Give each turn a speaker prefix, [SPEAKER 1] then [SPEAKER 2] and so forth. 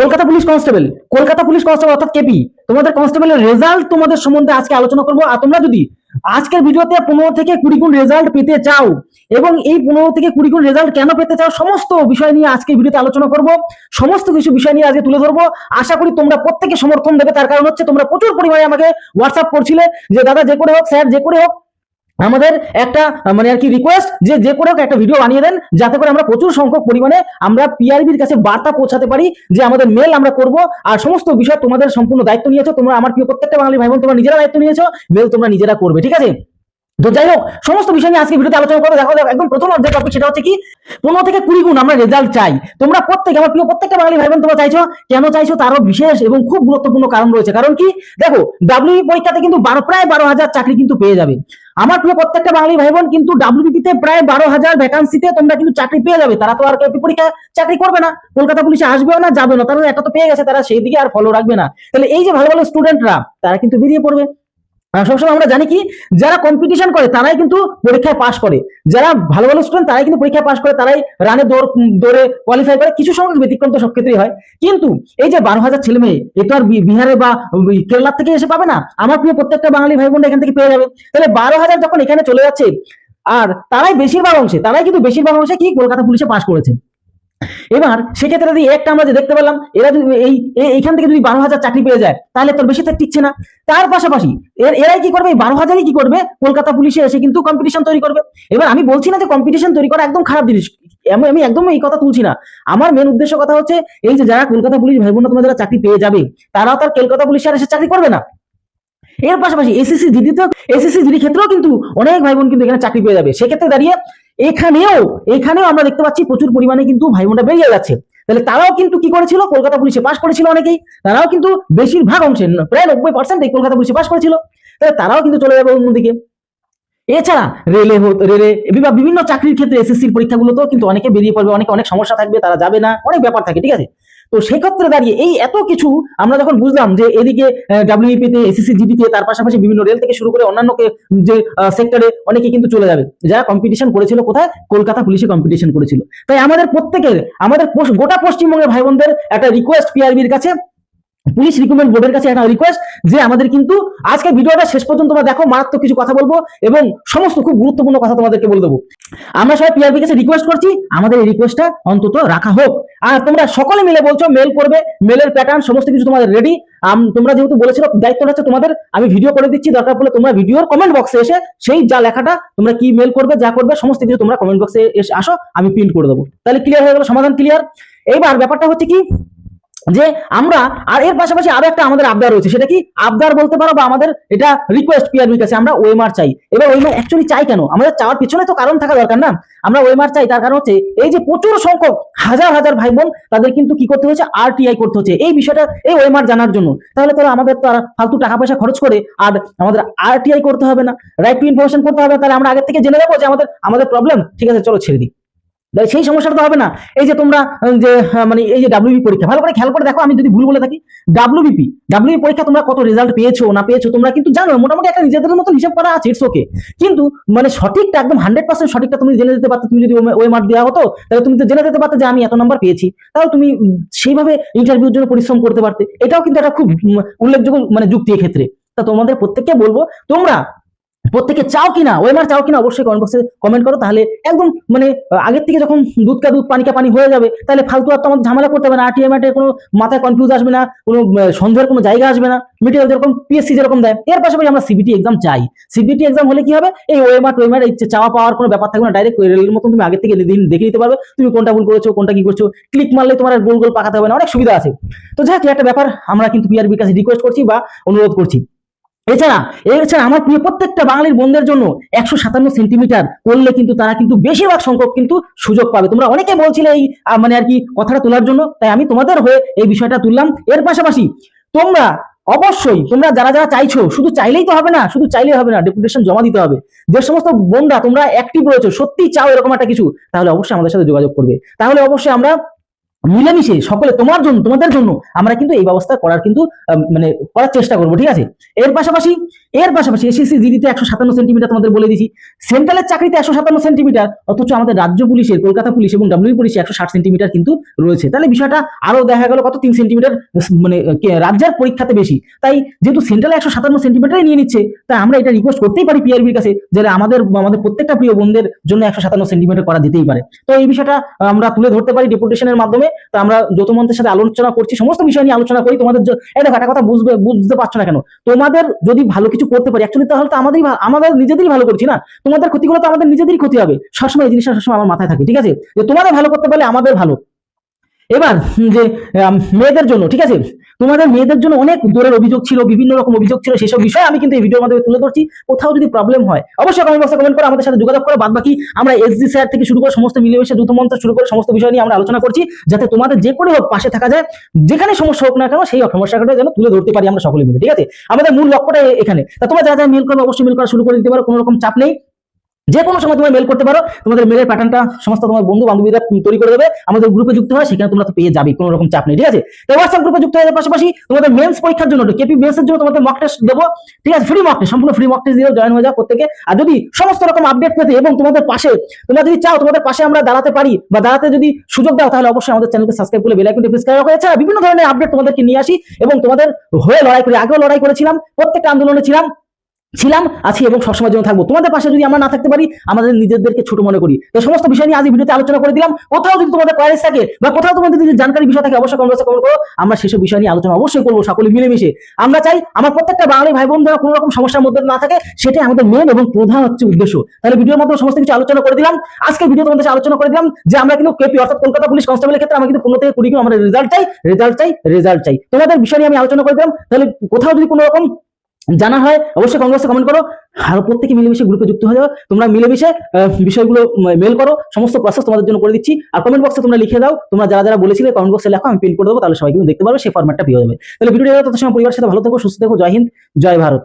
[SPEAKER 1] Kolkata police constable, Kolkata police constable অর্থাৎ KP, তোমাদের কনস্টেবলের রেজাল্ট তোমাদের সম্বন্ধে আজকে আলোচনা করবো। আর তোমরা যদি আজকের ভিডিওতে 15 থেকে 20 গুণ রেজাল্ট পেতে চাও এবং এই 15 থেকে 20 গুণ রেজাল্ট কেন পেতে চাও সমস্ত বিষয় নিয়ে আজকে ভিডিওতে আলোচনা করব, সমস্ত কিছু বিষয় নিয়ে আজকে তুলে ধরবো। আশা করি তোমরা প্রত্যেকে সমর্থন দেবে, তার কারণ হচ্ছে তোমরা প্রচুর পরিমাণে আমাকে হোয়াটসঅ্যাপ করছিলে যে দাদা যে করে হোক, স্যার যে করে হোক আমাদের একটা মানে আর কি রিকোয়েস্ট যে করে হোক একটা ভিডিও বানিয়ে দেন, যাতে করে আমরা প্রচুর সংখ্যক পরিমাণে আমরা পিআরবির কাছে বার্তা পৌঁছাতে পারি যে আমাদের মেল আমরা করব। আর সমস্ত বিষয় তোমাদের সম্পূর্ণ দায়িত্ব নিয়েছো তোমরা, আমার প্রিয় প্রত্যেকটা বাঙালি ভাই বোন, তোমরা নিজেরা দায়িত্ব নিয়েছো, মেল তোমরা নিজেরা করবে, ঠিক আছে? তো যাই হোক, সমস্ত বিষয় নিয়ে আজকে ভিডিওতে আলোচনা করবো। দেখো একদম প্রথম যে টপিক সেটা হচ্ছে কি 15 থেকে 20 গুণ আমরা রেজাল্ট চাই। তোমরা প্রত্যেকে, আমার প্রিয় প্রত্যেকটা বাঙালি ভাই বোন, তোমরা চাইছো, কেন চাইছো তারও বিশেষ এবং খুব গুরুত্বপূর্ণ কারণ রয়েছে। কারণ কি, দেখো ডাব্লিউবি পরীক্ষাতে কিন্তু প্রায় 12,000 চাকরি কিন্তু পেয়ে যাবে। আমার প্রিয় প্রত্যেকটা বাঙালি ভাই বোন, কিন্তু ডাব্লিউবিপি তে প্রায় 12,000 ভ্যাকান্সিতে তোমরা কিন্তু চাকরি পেয়ে যাবে। তারা তো আর কেপি পরীক্ষা চাকরি করবে না, কলকাতা পুলিশে আসবেও না, যাবে না, তারা একটা তো পেয়ে গেছে, তারা সেই দিকে আর ফলো রাখবে না। তাহলে এই যে ভালো ভালো স্টুডেন্টরা তারা কিন্তু বেরিয়ে পড়বে। সবসময় আমরা জানি কি, যারা কম্পিটিশন করে তারাই কিন্তু পরীক্ষায় পাশ করে, যারা ভালো ভালো স্টুডেন্ট তারাই কিন্তু পরীক্ষায় পাশ করে, তারাই রানে দৌড়ে কোয়ালিফাই করে। কিছু সংখ্যক ব্যতিক্রম তো সব ক্ষেত্রেই হয়, কিন্তু এই যে 12,000 ছেলে মেয়ে এ তো আর বিহারে বা কেরালা থেকে এসে পাবে না। আমার প্রিয় প্রত্যেকটা বাঙালি ভাই বোন এখান থেকে পেয়ে যাবে। তাহলে 12,000 যখন এখানে চলে যাচ্ছে, আর তারাই কিন্তু বেশিরভাগ অংশে কি কলকাতা পুলিশে পাশ করেছে। এবার সেক্ষেত্রে যদি একটা আমরা যে দেখতে পেলাম, এরা যদি এইখান থেকে যদি 12,000 চাকরি পেয়ে যায়, তাহলে তোর বেশি টিকছে না। তার পাশাপাশি এরাই কি করবে, এই 12,000ই কি করবে, কলকাতা পুলিশে এসে কিন্তু কম্পিটিশন তৈরি করবে। এবার আমি বলছি না যে কম্পিটিশন তৈরি করা একদম খারাপ জিনিস, আমি একদম এই কথা তুলছি না। আমার মেন উদ্দেশ্য কথা হচ্ছে, এই যে যারা কলকাতা পুলিশ ভাই বোন তোমরা যারা চাকরি পেয়ে যাবে, তারাও তার কলকাতা পুলিশে আর এসে চাকরি করবে না। এর পাশাপাশি এসএসসি জিডি ক্ষেত্রেও কিন্তু অনেক ভাই বোন কিন্তু এখানে চাকরি পেয়ে যাবে। সেক্ষেত্রে দাঁড়িয়ে এখানেও আমরা দেখতে পাচ্ছি প্রচুর পরিমাণে কিন্তু ভাই বোনরা বেরিয়ে যাচ্ছে। তাহলে তারাও কিন্তু কি করেছিল, কলকাতা পুলিশে পাশ করেছিল অনেকেই, তারাও কিন্তু বেশিরভাগ অংশে প্রায় 90% এই কলকাতা পুলিশে পাশ করেছিল। তাহলে তারাও কিন্তু চলে যাবে অন্যদিকে। এছাড়া রেলে বিভিন্ন চাকরির ক্ষেত্রে এসএসসির পরীক্ষাগুলোতেও কিন্তু অনেকে বেরিয়ে পড়বে, অনেক সমস্যা থাকবে, তারা যাবে না, অনেক ব্যাপার থাকে, ঠিক আছে? তো সেই ক্ষেত্রে দাঁড়িয়ে এই এত কিছু আমরা যখন বুঝলাম যে এদিকে ডাব্লিউপি তে, এসএসসি জিডি তে, তার পাশাপাশি বিভিন্ন রেল থেকে শুরু করে অন্যান্য যে সেক্টরে অনেকে কিন্তু চলে যাবে, যারা কম্পিটিশন করেছিল কোথায়, কলকাতা পুলিশে কম্পিটিশন করেছিল। তাই আমাদের প্রত্যেকের, আমাদের গোটা পশ্চিমবঙ্গের ভাই বোনদের একটা রিকোয়েস্ট পিআরবির কাছে, পুলিশ রিক্রুটমেন্ট বোর্ডের কাছে একটা রিকোয়েস্ট, যে আমাদের কিন্তু আজকে ভিডিওটা শেষ পর্যন্ত তোমরা দেখো, মারাত্মক কিছু কথা বলবো এবং সমস্ত খুব গুরুত্বপূর্ণ কথা তোমাদেরকে বলে দেবো। আমরা সবাই পিআরবি কাছে রিকোয়েস্ট করছি, আমাদের এই রিকোয়েস্টটা অন্তত রাখা হোক। আর তোমরা সকলে মিলে বলছো মেল করবে, মেলের প্যাটার্ন সমস্ত কিছু তোমাদের রেডি। তোমরা যেহেতু বলেছিল, দায়িত্বটা হচ্ছে তোমাদের, আমি ভিডিও করে দিচ্ছি, দরকার পড়লে তোমরা ভিডিওর কমেন্ট বক্সে এসে সেই যা লেখাটা তোমরা কি মেল করবে, যা করবে সমস্ত কিছু তোমরা কমেন্ট বক্সে এসে আসো, আমি প্রিন্ট করে দেবো। তাহলে ক্লিয়ার হয়ে গেল, সমাধান ক্লিয়ার। এইবার ব্যাপারটা হচ্ছে কি, যে আমরা আর এর পাশাপাশি আরো একটা আমাদের আবদার রয়েছে। সেটা কি আবদার বলতে পারো, বা আমাদের এটা রিকোয়েস্ট পিআরবির কাছে, আমরা ওএমআর চাই। এবার ওএমআর অ্যাকচুয়ালি চাই কেন, আমাদের চাওয়ার পিছনে তো কারণ থাকা দরকার না। আমরা ওএমআর চাই তার কারণ হচ্ছে, এই যে প্রচুর সংখ্যক হাজার হাজার ভাই বোন তাদের কিন্তু কি করতে হচ্ছে, আরটিআই করতে হচ্ছে এই বিষয়টা, এই ওএমআর জানার জন্য। তাহলে তো আমাদের তো আর ফালতু টাকা পয়সা খরচ করে আর আমাদের আরটিআই করতে হবে না, রাইট টু ইনফরমেশন করতে হবে। তাহলে আমরা আগে থেকে জেনে যাবো যে আমাদের প্রবলেম, ঠিক আছে চলো ছেড়ে দিই, সেই সমস্যাটা তো হবে না। এই যে তোমরা যে মানে এই যে ডাব্লিউবি পরীক্ষা ভালো করে খেয়াল করে দেখো, আমি যদি ভুল বলে থাকি, ডাব্লিউবি পরীক্ষা তোমরা কত রেজাল্ট পেয়েছো না পেয়েছো তোমরা কিন্তু জানো, মোটামুটি একটা নিজেদের মতো হিসাব করা আছে, ইটস ওকে। কিন্তু মানে সঠিকটা একদম 100% সঠিকটা তুমি জেনে যেতে পারতো। তুমি যদি ওএমআর দেওয়া হতো, তাহলে তুমি তো জেনে যেতে পারতে যে আমি এত নাম্বার পেয়েছি, তাহলে তুমি সেইভাবে ইন্টারভিউর জন্য পরিশ্রম করতে পারতে। এটাও কিন্তু একটা খুব উল্লেখযোগ্য মানে যুক্তি ক্ষেত্রে। তা তোমাদের প্রত্যেককে বলবো, তোমরা প্রত্যেকে চাও কিনা, ওএমআর চাও কিনা, অবশ্যই কমেন্ট বক্সে কমেন্ট করো। তাহলে একদম মানে আগের থেকে যখন দুধ কা দুধ পানি কা পানি হয়ে যাবে, তাহলে ফালতু আর তো আমাদের ঝামেলা করতে হবে না। আরটিএমআর কোনো মাথায় কনফিউজ আসবে না, কোনো সন্দেহের কোনো জায়গা আসবে না। মেটেরিয়াল যেরকম পিএসসি যেরকম দেয়, এর পাশাপাশি আমরা সিবিটি এক্সাম চাই। সিবিটি এক্সাম হলে কি হবে, এই ওএমআর চাওয়া পাওয়ার কোনো ব্যাপার থাকবে না, ডাইরেক্ট রেলের মতন তুমি আগে থেকে দেখে নিতে পারবে তুমি কোনটা ভুল করেছো, কোনটা কি করছো, ক্লিক মারলে তোমার গোল গোল পাকাতে হবে না, অনেক সুবিধা আছে। তো যাই হোক, একটা ব্যাপার আমরা কিন্তু পিআরবির কাছে রিকোয়েস্ট করছি বা অনুরোধ করছি। এছাড়া আমার প্রিয় প্রত্যেকটা বাঙালির বন্ধুদের জন্য 157 সেন্টিমিটার করলে কিন্তু তারা কিন্তু বেশিরভাগ সংখ্যক কিন্তু সুযোগ পাবে। তোমরা অনেকে বলছিলে এই মানে আর কি কথাটা তোলার জন্য, তাই আমি তোমাদের হয়ে এই বিষয়টা তুললাম। এর পাশাপাশি তোমরা অবশ্যই, তোমরা যারা যারা চাইছো, শুধু চাইলেই তো হবে না, শুধু চাইলেই হবে না, ডেপুটেশন জমা দিতে হবে। যে সমস্ত বন্ধুরা তোমরা অ্যাক্টিভ রয়েছো, সত্যি চাও এরকম একটা কিছু, তাহলে অবশ্যই আমাদের সাথে যোগাযোগ করবে। তাহলে অবশ্যই আমরা মিলেমিশে সকলে তোমার জন্য, তোমাদের জন্য আমরা কিন্তু এই ব্যবস্থা করার কিন্তু মানে করার চেষ্টা করবো, ঠিক আছে। এর পাশাপাশি এসএসসি জিডিতে 157 সেন্টিমিটার তোমাদের বলে দিয়েছি, সেন্ট্রালের চাকরিতে 157 সেন্টিমিটার, অথচ আমাদের রাজ্য পুলিশের, কলকাতা পুলিশ এবং ডাব্লিউ পুলিশে 160 সেন্টিমিটার কিন্তু রয়েছে। তাহলে বিষয়টা আরো দেখা গেল কত 3 সেন্টিমিটার মানে রাজ্যের পরীক্ষাতে বেশি। তাই যেহেতু সেন্ট্রালে 157 সেন্টিমিটারই নিয়ে নিচ্ছে, তাই আমরা এটা রিকোয়েস্ট করতেই পারি পিআরবির কাছে যে আমাদের প্রত্যেকটা প্রিয় বোনদের জন্য 157 সেন্টিমিটার করা যেতেই পারে। তো এই বিষয়টা আমরা তুলে ধরতে পারি ডেপুটেশনের মাধ্যমে। তো আমরা যৌথ মঞ্চের সাথে আলোচনা করছি, সমস্ত বিষয় নিয়ে আলোচনা করি। তোমাদের এই দেখো একটা কথা বুঝতে পারছো না কেন, তোমাদের যদি ভালো কিছু করতে পারি অ্যাকচুয়ালি, তাহলে তো আমাদের নিজেদেরই ভালো করছি না, তোমাদের ক্ষতি করলে তো আমাদের নিজেদেরই ক্ষতি হবে। সবসময় এই জিনিসটা সবসময় আমার মাথায় থাকে, ঠিক আছে, যে তোমাদের ভালো করতে পারলে আমাদের ভালো। এবার যে মেয়েদের জন্য, ঠিক আছে, তোমাদের মেয়েদের জন্য অনেক দূরের অভিযোগ ছিল, বিভিন্ন রকম অভিযোগ ছিল, সেসব বিষয় আমি কিন্তু এই ভিডিওর মাধ্যমে তুলে ধরছি। কোথাও যদি প্রবলেম হয় অবশ্যই কমেন্ট বক্সে কমেন্ট করে আমাদের সাথে যোগাযোগ করে। বাদ বাকি আমরা এসডি স্যার থেকে শুরু করে সমস্ত মিলেমিশে যৌথ মঞ্চ শুরু করে সমস্ত বিষয় নিয়ে আমরা আলোচনা করছি, যাতে তোমাদের যে করে হোক পাশে থাকা যায়, যেখানে সমস্যা হোক না কেন সেই সমস্যাটা যেন তুলে ধরতে পারি আমরা সকলে মিলে, ঠিক আছে। আমাদের মূল লক্ষ্যটা এখানে। তা তোমরা যা যা মেল করবে অবশ্যই মেল করা শুরু করে দিতে পারো, কোনো রকম চাপ নেই। যে কোনো সময় তোমরা মেল করতে পারো, তোমাদের মেলের প্যাটার্নটা সমস্ত তোমার বন্ধু বান্ধবীরা তৈরি করে দেবে, আমাদের গ্রুপে যুক্ত হয়, সেখানে তোমরা তো পেয়ে যাবে, কোনো রকম চাপ নেই, ঠিক আছে। তো হোয়াটসঅ্যাপ গ্রুপে যুক্ত হয়ে যাওয়ার পাশাপাশি তোমাদের মেন্স পরীক্ষার জন্য, কেপি মেন্সের জন্য তোমাদের মক টেস্ট দেবো, ঠিক আছে, ফ্রি মক টেস্ট, সম্পূর্ণ ফ্রি মক টেস্ট দিয়ে জয়েন হয়ে যাও প্রত্যেকে। আর যদি সমস্ত রকম আপডেট পেতে এবং তোমাদের পাশে, তোমরা যদি চাও তোমাদের পাশে আমরা দাঁড়াতে পারি বা দাঁড়াতে যদি সুযোগ দাও, তাহলে অবশ্যই আমাদের চ্যানেলকে সাবস্ক্রাইব করে বেল আইকনটি প্রেস করে রাখো। এছাড়া বিভিন্ন ধরনের আপডেট তোমাদেরকে নিয়ে আসি এবং তোমাদের হয়ে লড়াই করি, আগেও লড়াই করেছিলাম, প্রত্যেকটা আন্দোলনে ছিলাম, আছি এবং সবসময় জন্য থাকবো। তোমাদের পাশে যদি আমরা না থাকতে পারি, আমাদের নিজেদেরকে ছোট মনে করি। এই সমস্ত বিষয় নিয়ে আজ এই ভিডিওতে আলোচনা করে দিলাম। কোথাও যদি তোমাদের কোয়ারিজ থাকে বা কোথাও তোমাদের যদি জানকারি বিষয় থাকে, অবশ্যই কমেন্ট বক্সে কমেন্ট করো, আমরা সেসব বিষয় নিয়ে আলোচনা অবশ্যই করবো সকলে মিলেমিশে। আমরা চাই আমার প্রত্যেকটা বাঙালি ভাই বোন যারা কোনো রকম সমস্যার মধ্যে না থাকে, সেটাই আমাদের মেন এবং প্রধান হচ্ছে উদ্দেশ্য। তাহলে ভিডিওর মাধ্যমে সমস্ত কিছু আলোচনা করে দিলাম। আজকে ভিডিও তোমাদের সাথে আলোচনা করে দিলাম যে আমরা কিন্তু কেপি অর্থাৎ কলকাতা পুলিশ কনস্টেবলের ক্ষেত্রে আমরা কিন্তু 15 থেকে 20 আমরা রেজাল্ট চাই। তোমাদের বিষয় নিয়ে আমি আলোচনা করে দিলাম। তাহলে কোথাও যদি কোনো রকম জানা হয় অবশ্যই কমেন্ট বক্সে কমেন্ট করো, আর প্রত্যেকে মিলেমিশে গ্রুপে যুক্ত হয়ে যাও। তোমরা মিলেমিশে বিষয়গুলো মেল করো, সমস্ত প্রসেস তোমাদের জন্য করে দিচ্ছি। আর কমেন্ট বক্সে তোমরা লিখে দাও, তোমরা যারা যারা বলেছিলে কমেন্ট বক্সে লেখো, আমি পিন করে দেবো, তাহলে সবাই কিন্তু দেখতে পারবে, সেই ফরম্যাটটা পেয়ে যাবে। তাহলে ভিডিওটা তত সময় পরিবারের সাথে ভালো থেকো, সুস্থ থেকো। জয় হিন্দ, জয় ভারত।